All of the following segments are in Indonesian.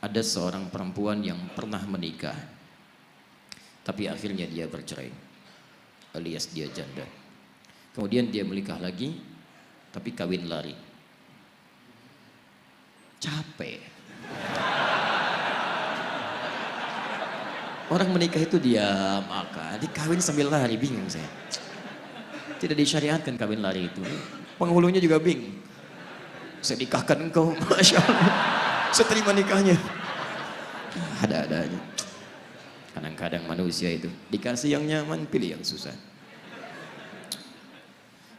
ada seorang perempuan yang pernah menikah, tapi akhirnya dia bercerai, alias dia janda. Kemudian dia menikah lagi, tapi kawin lari. Capek. Orang menikah itu diam, maka dikawin sambil lari, bingung saya. Tidak disyariatkan kawin lari itu. Penghulunya juga bingung. Saya nikahkan engkau, Masya Allah. Saya terima nikahnya. Ada-ada aja. Kadang-kadang manusia itu dikasih yang nyaman, pilih yang susah.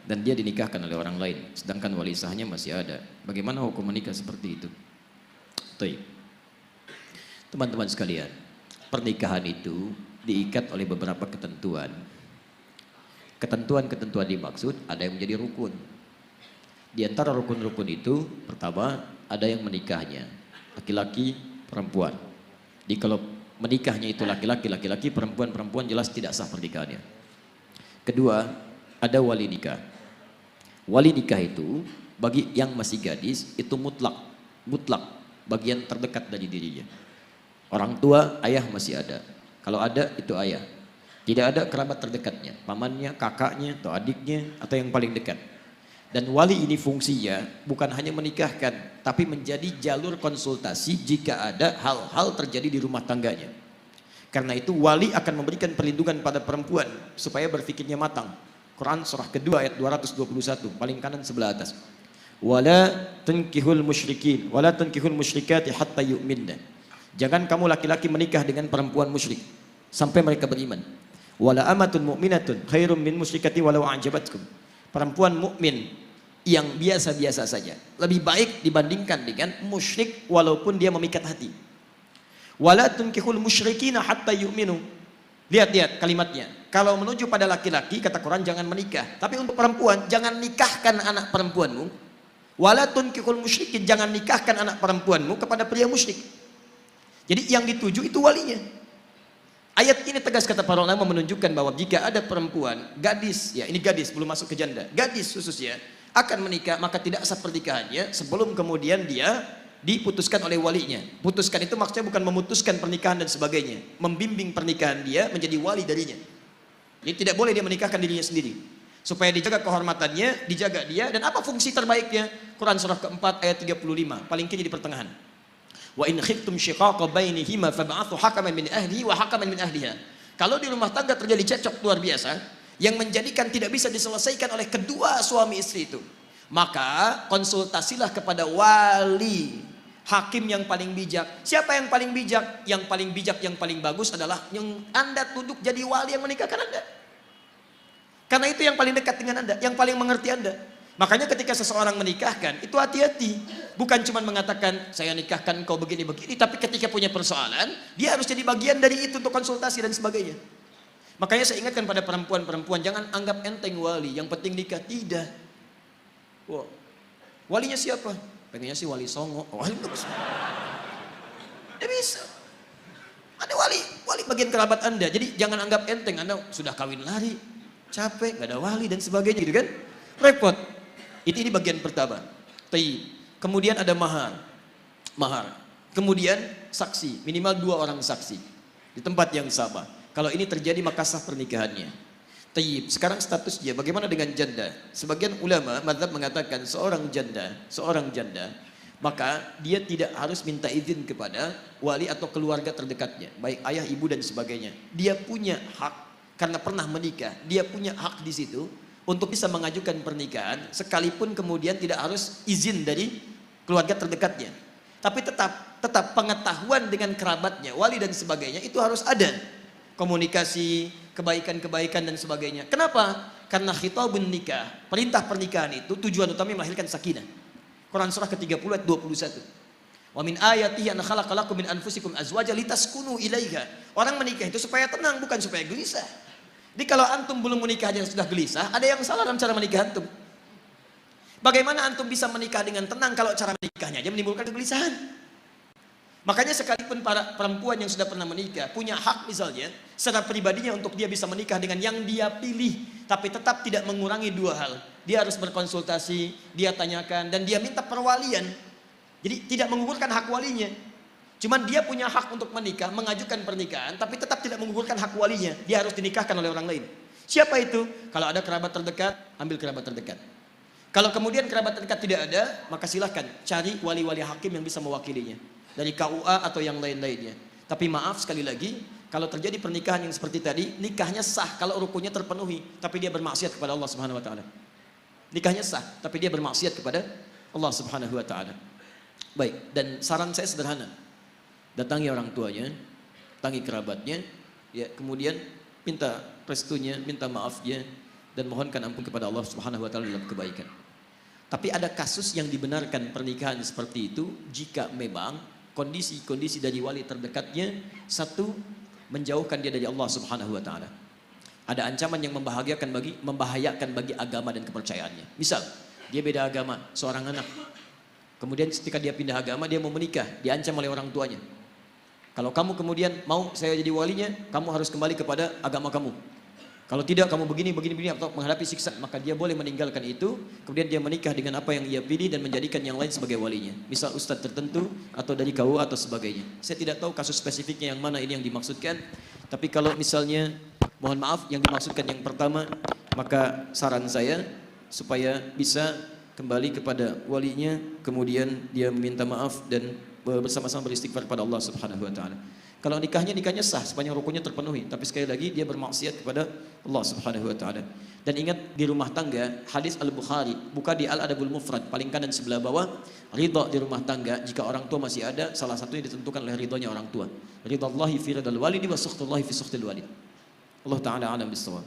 Dan dia dinikahkan oleh orang lain, sedangkan wali sahnya masih ada. Bagaimana hukum menikah seperti itu? Teman-teman sekalian, pernikahan itu diikat oleh beberapa ketentuan. Ketentuan-ketentuan dimaksud ada yang menjadi rukun. Di antara rukun-rukun itu, pertama ada yang menikahnya, laki-laki, perempuan. Jadi kalau menikahnya itu laki-laki, perempuan jelas tidak sah pernikahannya. Kedua, ada wali nikah. Wali nikah itu bagi yang masih gadis itu mutlak bagian terdekat dari dirinya. Orang tua, ayah masih ada. Kalau ada itu ayah. Tidak ada kerabat terdekatnya, pamannya, kakaknya, atau adiknya, atau yang paling dekat. Dan wali ini fungsinya bukan hanya menikahkan, tapi menjadi jalur konsultasi jika ada hal-hal terjadi di rumah tangganya. Karena itu wali akan memberikan perlindungan pada perempuan supaya berfikirnya matang. Quran surah kedua ayat 221, paling kanan sebelah atas. Wala tunkihul musyrikin, wala tunkihul musyrikati hatta yu'minna. Jangan kamu laki-laki menikah dengan perempuan musyrik sampai mereka beriman. Wala amatun mu'minatun khairum min musyrikati walau a'jabatkum. Perempuan mukmin yang biasa-biasa saja lebih baik dibandingkan dengan musyrik walaupun dia memikat hati. Wala tunkihul musyrikina hatta yu'minu. Lihat kalimatnya. Kalau menuju pada laki-laki kata Quran jangan menikah, tapi untuk perempuan jangan nikahkan anak perempuanmu. Wala tunkihul musyrikin, jangan nikahkan anak perempuanmu kepada pria musyrik. Jadi yang dituju itu walinya. Ayat ini tegas kata para ulama menunjukkan bahwa jika ada perempuan, gadis, ya ini gadis belum masuk ke janda, gadis khususnya akan menikah, maka tidak sah pernikahannya sebelum kemudian dia diputuskan oleh walinya. Putuskan itu maksudnya bukan memutuskan pernikahan dan sebagainya, membimbing pernikahan dia menjadi wali darinya. Jadi tidak boleh dia menikahkan dirinya sendiri, supaya dijaga kehormatannya, dijaga dia. Dan apa fungsi terbaiknya? Quran surah keempat ayat 35, paling kiri di pertengahan. Wa in khiftum shiqaqa bainihima fab'athu hakaman min ahlihi wa hakaman min ahliha. Kalau di rumah tangga terjadi cekcok luar biasa yang menjadikan tidak bisa diselesaikan oleh kedua suami istri itu, maka konsultasilah kepada wali, hakim yang paling bijak. Siapa yang paling bijak? Yang paling bijak, yang paling bagus adalah yang Anda tunduk jadi wali yang menikahkan Anda. Karena itu yang paling dekat dengan Anda, yang paling mengerti Anda. Makanya ketika seseorang menikahkan, itu hati-hati. Bukan cuma mengatakan, saya nikahkan kau begini-begini, tapi ketika punya persoalan, dia harus jadi bagian dari itu untuk konsultasi dan sebagainya. Makanya saya ingatkan pada perempuan-perempuan, jangan anggap enteng wali, yang penting nikah. Tidak. Wow. Walinya siapa? Pengennya sih wali songo. Oh, wali bagus. Tidak bisa. Ada wali bagian kerabat Anda. Jadi jangan anggap enteng, Anda sudah kawin lari, capek, gak ada wali dan sebagainya gitu kan. Repot. Ini bagian pertama. Kemudian ada mahar. Kemudian saksi, minimal 2 orang saksi di tempat yang sama. Kalau ini terjadi maka sah pernikahannya. Sekarang statusnya bagaimana dengan janda? Sebagian ulama mazhab mengatakan seorang janda maka dia tidak harus minta izin kepada wali atau keluarga terdekatnya, baik ayah, ibu dan sebagainya. Dia punya hak karena pernah menikah, dia punya hak di situ untuk bisa mengajukan pernikahan sekalipun kemudian tidak harus izin dari keluarga terdekatnya. Tapi tetap pengetahuan dengan kerabatnya, wali dan sebagainya itu harus ada. Komunikasi, kebaikan-kebaikan dan sebagainya. Kenapa? Karena khitabun nikah, perintah pernikahan itu tujuan utama melahirkan sakinah. Quran surah ke-30 ayat 21. Wa min ayatihi an khalaqalakum min anfusikum azwaja litaskunu ilaiha. Orang menikah itu supaya tenang, bukan supaya gelisah. Jadi kalau antum belum menikah aja sudah gelisah, ada yang salah dalam cara menikah antum. Bagaimana antum bisa menikah dengan tenang kalau cara menikahnya aja menimbulkan kegelisahan? Makanya sekalipun para perempuan yang sudah pernah menikah punya hak misalnya secara pribadinya untuk dia bisa menikah dengan yang dia pilih, tapi tetap tidak mengurangi 2 hal. Dia harus berkonsultasi, dia tanyakan dan dia minta perwalian. Jadi tidak menggugurkan hak walinya. Cuman dia punya hak untuk menikah, mengajukan pernikahan, tapi tetap tidak menggugurkan hak walinya. Dia harus dinikahkan oleh orang lain. Siapa itu? Kalau ada kerabat terdekat, ambil kerabat terdekat. Kalau kemudian kerabat terdekat tidak ada, maka silahkan cari wali-wali hakim yang bisa mewakilinya. Dari KUA atau yang lain-lainnya. Tapi maaf sekali lagi, kalau terjadi pernikahan yang seperti tadi, nikahnya sah kalau rukunnya terpenuhi, tapi dia bermaksiat kepada Allah Subhanahu wa taala. Nikahnya sah, tapi dia bermaksiat kepada Allah Subhanahu wa taala. Baik, dan saran saya sederhana. Datangi orang tuanya, datangi kerabatnya, ya, kemudian minta restunya, minta maafnya, dan mohonkan ampun kepada Allah Subhanahu wa taala dalam kebaikan. Tapi ada kasus yang dibenarkan pernikahan seperti itu jika memang kondisi-kondisi dari wali terdekatnya, satu, menjauhkan dia dari Allah Subhanahu wa taala. Ada ancaman yang membahayakan bagi agama dan kepercayaannya. Misal, dia beda agama, seorang anak. Kemudian ketika dia pindah agama, dia mau menikah, diancam oleh orang tuanya. Kalau kamu kemudian mau saya jadi walinya, kamu harus kembali kepada agama kamu. Kalau tidak, kamu begini atau menghadapi siksa, maka dia boleh meninggalkan itu, kemudian dia menikah dengan apa yang ia pilih dan menjadikan yang lain sebagai walinya. Misal ustadz tertentu atau dari KUA atau sebagainya. Saya tidak tahu kasus spesifiknya yang mana ini yang dimaksudkan, tapi kalau misalnya, mohon maaf, yang dimaksudkan yang pertama, maka saran saya supaya bisa kembali kepada walinya, kemudian dia meminta maaf dan bersama-sama beristighfar pada Allah Subhanahu wa taala. Kalau nikahnya sah sepanjang rukunnya terpenuhi, tapi sekali lagi dia bermaksiat kepada Allah Subhanahu wa taala. Dan ingat, di rumah tangga, hadis Al-Bukhari, buka di Al-Adabul Mufrad paling kanan sebelah bawah, ridha di rumah tangga jika orang tua masih ada, salah satunya ditentukan oleh ridhonya orang tua. Ridhallahi fi ridhal walidi wa sukhtullahi fi sukhtil walid. Allah taala alam bisawab.